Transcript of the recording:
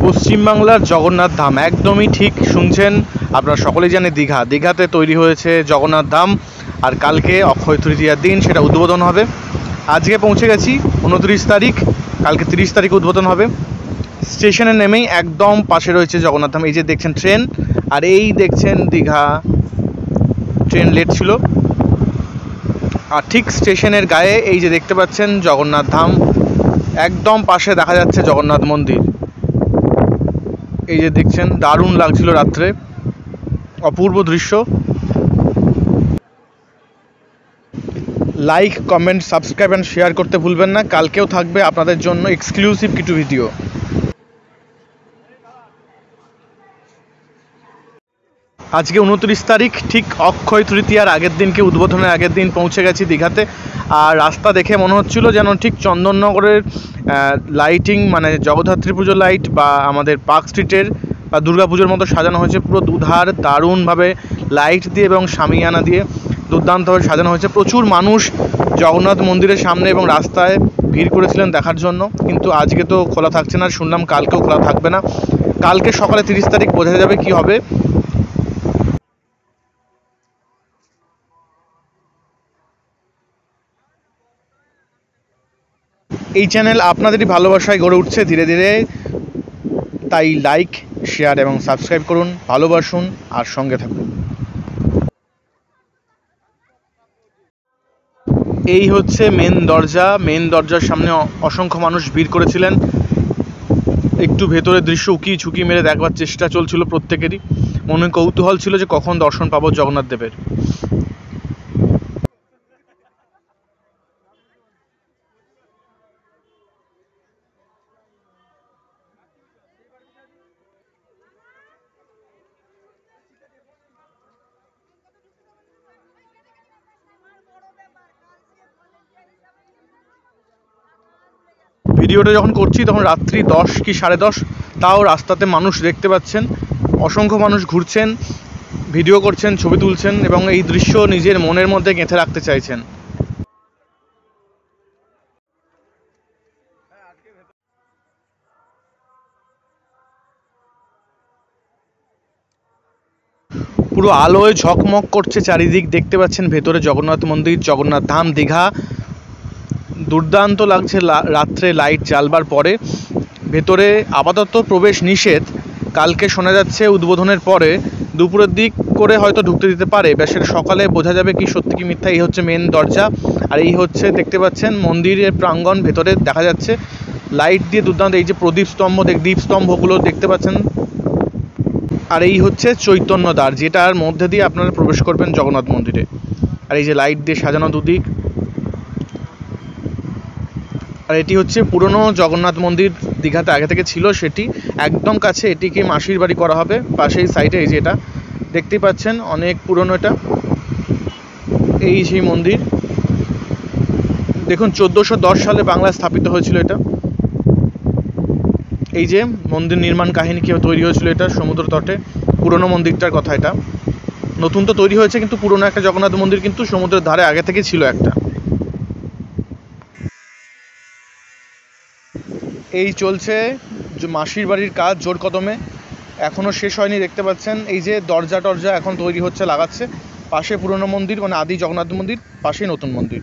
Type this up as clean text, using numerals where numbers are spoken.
পশ্চিমবাংলার জগন্নাথ ধাম, একদমই ঠিক শুনছেন। আপনারা সকলেই জানেন দীঘাতে তৈরি হয়েছে জগন্নাথ ধাম, আর কালকে অক্ষয় তৃতীয়ার দিন সেটা উদ্বোধন হবে। আজকে পৌঁছে গেছি 29 তারিখ, কালকে 30 তারিখ উদ্বোধন হবে। স্টেশনে নেমেই একদম পাশে রয়েছে জগন্নাথ ধাম। এই যে দেখছেন ট্রেন, আর এই দেখছেন দীঘা। ট্রেন লেট ছিল, আর ঠিক স্টেশনের গায়ে এই যে দেখতে পাচ্ছেন জগন্নাথ ধাম, একদম পাশে দেখা যাচ্ছে জগন্নাথ মন্দির। এই যে দেখছেন, দারুণ লাগছিল রাত্রে, অপূর্ব দৃশ্য। Like, comment, subscribe and share করতে ভুলবেন না। কালকেও থাকবে আপনাদের জন্য এক্সক্লুসিভ কিছু ভিডিও। আজকে 29 তারিখ, ঠিক অক্ষয় তৃতীয়ার আগের দিনকে, উদ্বোধনের আগের দিন পৌঁছে গেছি দীঘাতে। আর রাস্তা দেখে মনে হচ্ছিল যেন ঠিক চন্দননগরের লাইটিং, মানে জগদ্ধাত্রী পুজোর লাইট বা আমাদের পার্ক স্ট্রিটের বা দুর্গা পুজোর মতো সাজানো হয়েছে। পুরো দুধার দারুণভাবে লাইট দিয়ে এবং শামিয়ানা দিয়ে দুর্দান্তভাবে সাজানো হয়েছে। প্রচুর মানুষ জগন্নাথ মন্দিরের সামনে এবং রাস্তায় ভিড় করেছিলেন দেখার জন্য, কিন্তু আজকে তো খোলা থাকছে না, শুনলাম কালকেও খোলা থাকবে না। কালকে সকালে 30 তারিখ বোঝা যাবে কি হবে। এই চ্যানেল আপনাদেরই ভালোবাসায় গড়ে উঠছে ধীরে ধীরে, তাই লাইক, শেয়ার এবং সাবস্ক্রাইব করুন, ভালোবাসুন আর সঙ্গে থাকুন। এই হচ্ছে মেন দরজা। মেন দরজার সামনে অসংখ্য মানুষ ভিড় করেছিলেন। একটু ভেতরের দৃশ্য উকি ঝুঁকি মেরে দেখবার চেষ্টা চলছিল প্রত্যেকেরই। মনে কৌতূহল ছিল যে কখন দর্শন পাবো জগন্নাথ দেবের। ভিডিওটা যখন করছি তখন রাত্রি 10 কি 10:30, তাও রাস্তাতে মানুষ দেখতে পাচ্ছেন। অসংখ্য মানুষ ঘুরছেন, ভিডিও করছেন, ছবি তুলছেন এবং এই দৃশ্য নিজের মনের মধ্যে গেঁথে রাখতে চাইছেন। পুরো আলোয় ঝকমক করছে চারিদিক, দেখতে পাচ্ছেন ভেতরে জগন্নাথ মন্দির, জগন্নাথ ধাম, দীঘা। দুর্দান্ত লাগছে রাত্রে লাইট জ্বালবার পরে। ভেতরে আপাতত প্রবেশ নিষেধ। কালকে শোনা যাচ্ছে উদ্বোধনের পরে দুপুরের দিক করে হয়তো ঢুকতে দিতে পারে, বেশের সকালে বোঝা যাবে কি সত্যি কি মিথ্যা। এই হচ্ছে মেন দরজা, আর এই হচ্ছে দেখতে পাচ্ছেন মন্দিরের প্রাঙ্গণ। ভেতরে দেখা যাচ্ছে লাইট দিয়ে দুর্দান্ত, এই যে প্রদীপ স্তম্ভ, দ্বীপ স্তম্ভগুলো দেখতে পাচ্ছেন। আর এই হচ্ছে চৈতন্য দ্বার, যেটার মধ্যে দিয়ে আপনারা প্রবেশ করবেন জগন্নাথ মন্দিরে। আর এই যে লাইট দিয়ে সাজানো দুদিক। আর এটি হচ্ছে পুরনো জগন্নাথ মন্দির, দীঘাতে আগে থেকে ছিল সেটি, একদম কাছে। এটিকে মাসির বাড়ি করা হবে পাশেই সাইডে। এই যে এটা দেখতেই পাচ্ছেন, অনেক পুরনো এটা। এই সেই মন্দির, দেখুন 1410 সালে বাংলায় স্থাপিত হয়েছিল এটা। এই যে মন্দির নির্মাণ কাহিনী কীভাবে তৈরি হয়েছিল, এটা সমুদ্র তটে পুরনো মন্দিরটার কথা। এটা নতুন তো তৈরি হয়েছে, কিন্তু পুরনো একটা জগন্নাথ মন্দির কিন্তু সমুদ্রের ধারে আগে থেকে ছিল একটা। এই চলছে মাসির বাড়ির কাজ জোর কদমে, এখনও শেষ হয়নি। দেখতে পাচ্ছেন এই যে দরজা টরজা এখন তৈরি হচ্ছে, লাগাচ্ছে। পাশে পুরনো মন্দির, মানে আদি জগন্নাথ মন্দির, পাশেই নতুন মন্দির।